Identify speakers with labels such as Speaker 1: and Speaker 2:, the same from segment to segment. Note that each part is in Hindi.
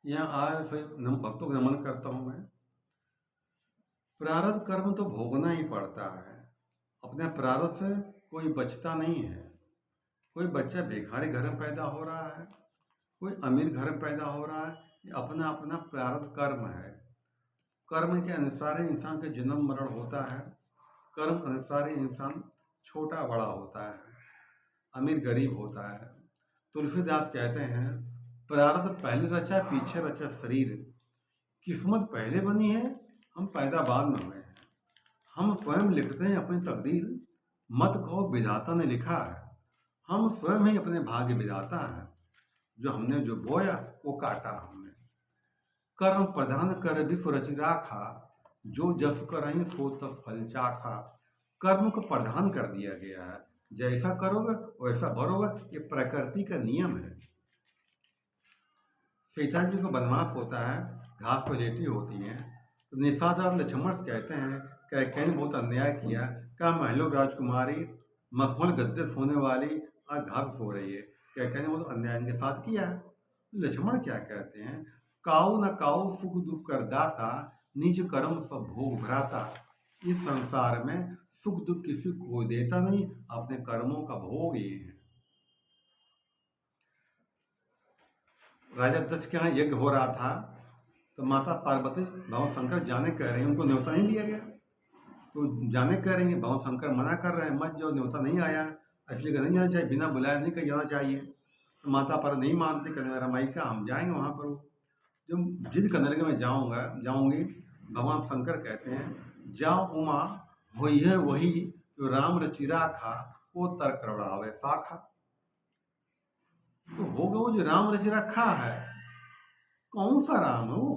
Speaker 1: यहाँ आज से भक्तों को नमन करता हूँ मैं। प्रारब्ध कर्म तो भोगना ही पड़ता है। अपने प्रारब्ध से कोई बचता नहीं है। कोई बच्चा भिखारी घर में पैदा हो रहा है, कोई अमीर घर में पैदा हो रहा है, ये अपना अपना प्रारब्ध कर्म है। कर्म के अनुसार ही इंसान का जन्म मरण होता है। कर्म के अनुसार ही इंसान छोटा बड़ा होता है, अमीर गरीब होता है। तुलसीदास कहते हैं, प्रारब्ध पहले रचा पीछे रचा शरीर। किस्मत पहले बनी है, हम पैदा बाद में हुए हैं। हम स्वयं लिखते हैं अपनी तकदीर, मत कहो विधाता ने लिखा है। हम स्वयं ही अपने भाग्य विधाता है। जो हमने जो बोया वो काटा हमने। कर्म प्रधान कर विश्व रचि राखा, जो जस करहि सो तस फल चाखा। कर्म को प्रधान कर दिया गया है। जैसा करोगे वैसा भरोगे, ये प्रकृति का नियम है। सीता जी को वनवास होता है, घास पर लेटी होती हैं, तो निशाचर लक्ष्मण से कहते हैं कैकेयी ने बहुत अन्याय किया। क्या महलो राजकुमारी, मखमल गद्दे सोने वाली आज घास सो रही है। कैकेयी ने बहुत अन्याय इनके साथ किया। लक्ष्मण क्या कहते हैं, काऊ न काऊ सुख दुख कर दाता, निज कर्म सब भोग भ्राता। इस संसार में सुख दुख किसी को देता नहीं, अपने कर्मों का भोग ये है। राजा दक्ष के यहाँ यज्ञ हो रहा था, तो माता पार्वती भगवान शंकर जाने कह रही हैं, उनको न्योता नहीं दिया गया। तो जाने कह रही हैं, भगवान शंकर मना कर रहे हैं, मत जाओ, न्योता नहीं आया, इसलिए नहीं जाना चाहिए, बिना बुलाए नहीं कहीं जाना चाहिए। तो माता पर नहीं मानती, कहते मेरा मायका, हम जाएंगे वहाँ पर। जब जिद करने लगे मैं जाऊँगी, भगवान शंकर कहते हैं, जाओ उमा वही है वही, जो राम रचि राखा, वो तर्क रड़ावे शाखा। तो होगा वो जो राम रचि रखा है, कौन सा राम है वो?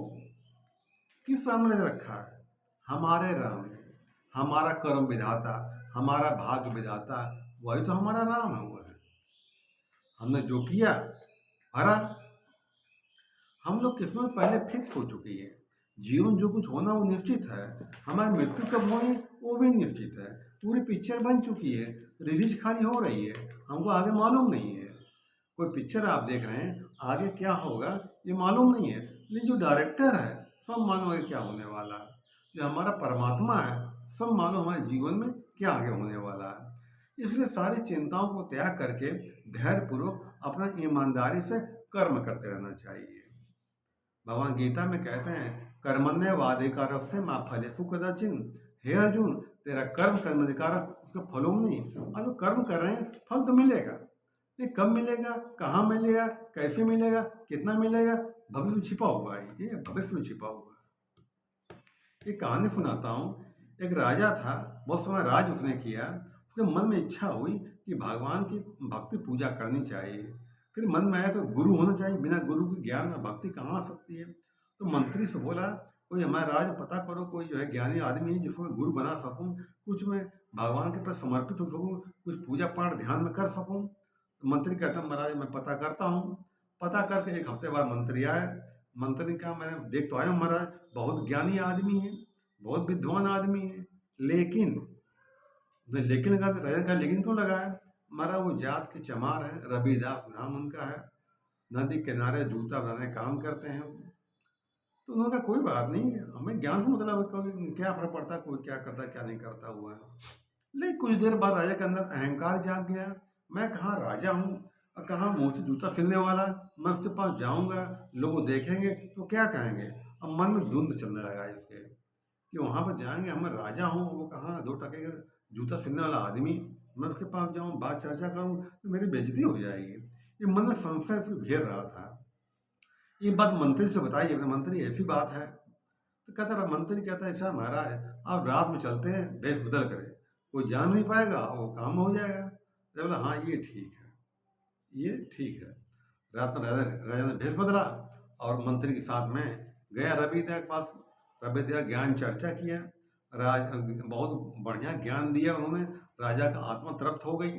Speaker 1: किस राम ने रखा है? हमारे राम ने, हमारा कर्म विधाता, हमारा भाग्य विधाता, वही तो हमारा राम है। वो है, हमने जो किया भरा। हम लोग किस्मत पहले फिक्स हो चुकी है। जीवन जो कुछ होना वो निश्चित है। हमारी मृत्यु कब होनी वो भी निश्चित है। पूरी पिक्चर बन चुकी है, रिलीज खाली हो रही है, हमको आगे मालूम नहीं है। कोई पिक्चर आप देख रहे हैं, आगे क्या होगा ये मालूम नहीं है, लेकिन जो डायरेक्टर है सब मालूम है क्या होने वाला है। जो हमारा परमात्मा है सब मालूम हमारे जीवन में क्या आगे होने वाला है। इसलिए सारी चिंताओं को त्याग करके धैर्यपूर्वक अपना ईमानदारी से कर्म करते रहना चाहिए। भगवान गीता में कहते हैं, कर्मण्य वाधिकारस्ते माँ फलेषु कदाचिन। हे अर्जुन, तेरा कर्म कर्माधिकार, उसका फलों नहीं। अब कर्म कर रहे हैं, फल तो मिलेगा, ये कब मिलेगा, कहाँ मिलेगा, कैसे मिलेगा, कितना मिलेगा, भविष्य में छिपा हुआ है। ये भविष्य में छिपा हुआ है। एक कहानी सुनाता हूँ। एक राजा था, बहुत समय राज उसने किया। उसके मन में इच्छा हुई कि भगवान की भक्ति पूजा करनी चाहिए। फिर मन में आया तो गुरु होना चाहिए, बिना गुरु के ज्ञान और भक्ति कहाँ आ सकती है। तो मंत्री से बोला, कोई हमारे राज पता करो, कोई जो है ज्ञानी आदमी है जिसको मैं गुरु बना सकूँ, कुछ मैं भगवान के प्रति समर्पित हो सकूँ, कुछ पूजा पाठ ध्यान में कर सकूँ। तो मंत्री कहता, महाराज मैं पता करता हूँ। पता करके एक हफ्ते बाद मंत्री आए। मंत्री ने कहा, मैं देख तो आया हूँ महाराज, बहुत ज्ञानी आदमी है, बहुत विद्वान आदमी है, लेकिन राजा का लेकिन क्यों लगाया? महाराज वो जात के चमार है, रविदास नाम उनका है, नदी किनारे जूता बनाने काम करते हैं। तो उन्होंने कहा कोई बात नहीं, हमें ज्ञान से मतलब कोई क्या फर्क पड़ता है, कोई क्या करता है क्या नहीं करता हुआ है। लेकिन कुछ देर बाद राजा के अंदर अहंकार जाग गया। मैं कहाँ राजा हूँ और कहाँ मुँह से जूता सिलने वाला। मैं उसके पास जाऊँगा, लोग देखेंगे तो क्या कहेंगे। अब मन में धुंध चलने लगा इसके कि वहाँ पर जाएंगे, मैं राजा हूँ, वो कहाँ 2 टके का जूता सिलने वाला आदमी, मैं उसके पास जाऊँ, बात चर्चा करूँ तो मेरी बेइज्जती हो जाएगी। ये मन में संशय से घेर रहा था। ये बात मंत्री से बताई, अपने मंत्री ऐसी बात है। तो कहता रहा, मंत्री कहता है, ऐसा महाराज आप रात में चलते हैं, भेष बदल करें, कोई जान नहीं पाएगा और वो काम हो जाएगा। तो बोला हाँ ये ठीक है, ये ठीक है। रात में राजा ने भेष बदला और मंत्री के साथ में गया रविद्या के पास। रविद्या ज्ञान चर्चा किया, राज बहुत बढ़िया ज्ञान दिया उन्होंने। राजा का आत्मा तृप्त हो गई।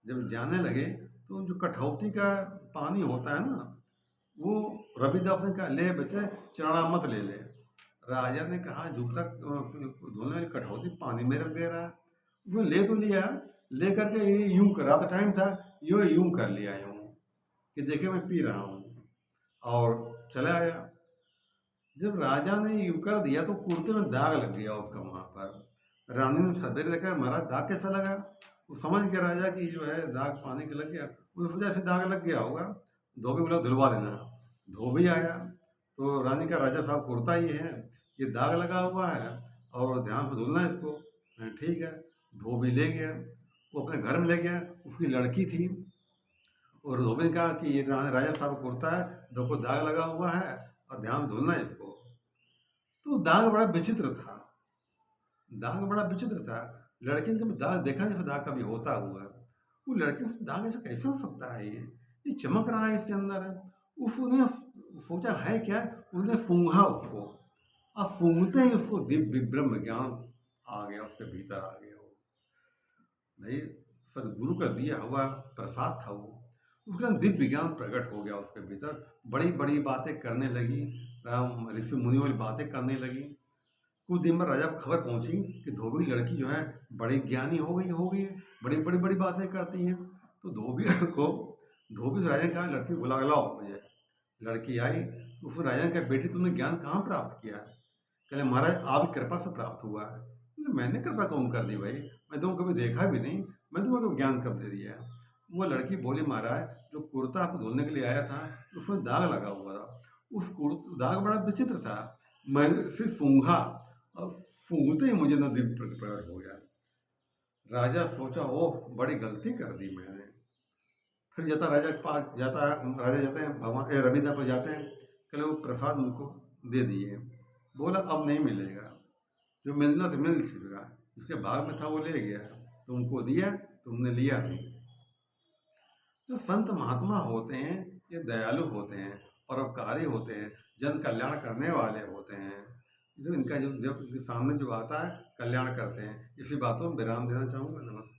Speaker 1: जब जाने लगे तो जो कठौती का पानी होता है ना, वो रविदास ने कहा, ले बच्चे चढ़ा मत ले ले। राजा ने कहा, जूता धोने वाली कठौती पानी में रख दे रहा है। उसने ले तो लिया, ले करके ये यूं कर, रात टाइम था, यूं कर लिया यूं कि देखे मैं पी रहा हूँ। और चला आया। जब राजा ने यूं कर दिया तो कुर्ते में दाग लग गया उसका वहाँ पर। रानी ने सवेरे देखा, महाराज दाग कैसा लगा? वो समझ गया राजा कि जो है दाग पानी के लग गया, उसने सोचा ऐसे दाग लग गया होगा। धोबी बोला धुलवा देना। धोबी आया तो रानी का, राजा साहब कुर्ता ये है, ये दाग लगा हुआ है और ध्यान से धुलना है इसको। ठीक है। धोबी ले गया, वो अपने घर में ले गया। उसकी लड़की थी और धोबी ने कहा कि ये राजा साहब का कुर्ता है, देखो दाग लगा हुआ है और ध्यान से धुलना है इसको। तो दाग बड़ा विचित्र था। दाग बड़ा विचित्र था। लड़की ने कभी दाग देखा नहीं, दाग कभी होता हुआ। वो लड़की से दाग ऐसा कैसे हो सकता है? ये चमक रहा है इसके अंदर है। उसने सोचा है क्या, उसने सूंघा उसको और सूंघते ही उसको दिव्य ब्रह्म ज्ञान आ गया, उसके भीतर आ गया। वो भाई सदगुरु का दिया हुआ प्रसाद था वो। उसका दिव्य ज्ञान प्रकट हो गया उसके भीतर। बड़ी बड़ी बातें करने लगी, राम ऋषि मुनि वाली बातें करने लगी। कुछ दिन में राजा को खबर पहुंची कि धोबी की लड़की जो है बड़ी ज्ञानी हो गई है, बड़ी बड़ी बड़ी बातें करती हैं। तो धोबी से राजा ने कहा, लड़की को बुला लाओ मुझे। लड़की आई, उसने राजा ने कहा, बेटी तुमने ज्ञान कहाँ प्राप्त किया है? कहले, महाराज आपकी कृपा से प्राप्त हुआ है। मैंने कृपा कौन कर दी भाई, मैं तुमको कभी देखा भी नहीं, मैं तुम्हें ज्ञान कब दे दिया? वो लड़की बोली, महाराज जो कुर्ता आपको धुलने के लिए आया था उसमें दाग लगा हुआ था। उस दाग बड़ा विचित्र था, मैंने फिर सूंघा और सूंघते ही मुझे न दिव्य प्रकट हो गया। राजा सोचा, ओह बड़ी गलती कर दी मैंने। फिर जाता राजा के पास जाता है, राजा जाते हैं भगवान रविंद्र पर जाते हैं, कहले वो प्रसाद उनको दे दिए। बोला अब नहीं मिलेगा, जो मिलना था मिल चुका, उसके भाग में था वो ले गया, तुमको दिया तुमने लिया नहीं। जो संत महात्मा होते हैं ये दयालु होते हैं, परोपकारी होते हैं, जन कल्याण करने वाले होते हैं। जो इनका जो इनके सामने जो आता है कल्याण करते हैं। इसी बातों में विराम देना चाहूँगा। नमस्कार।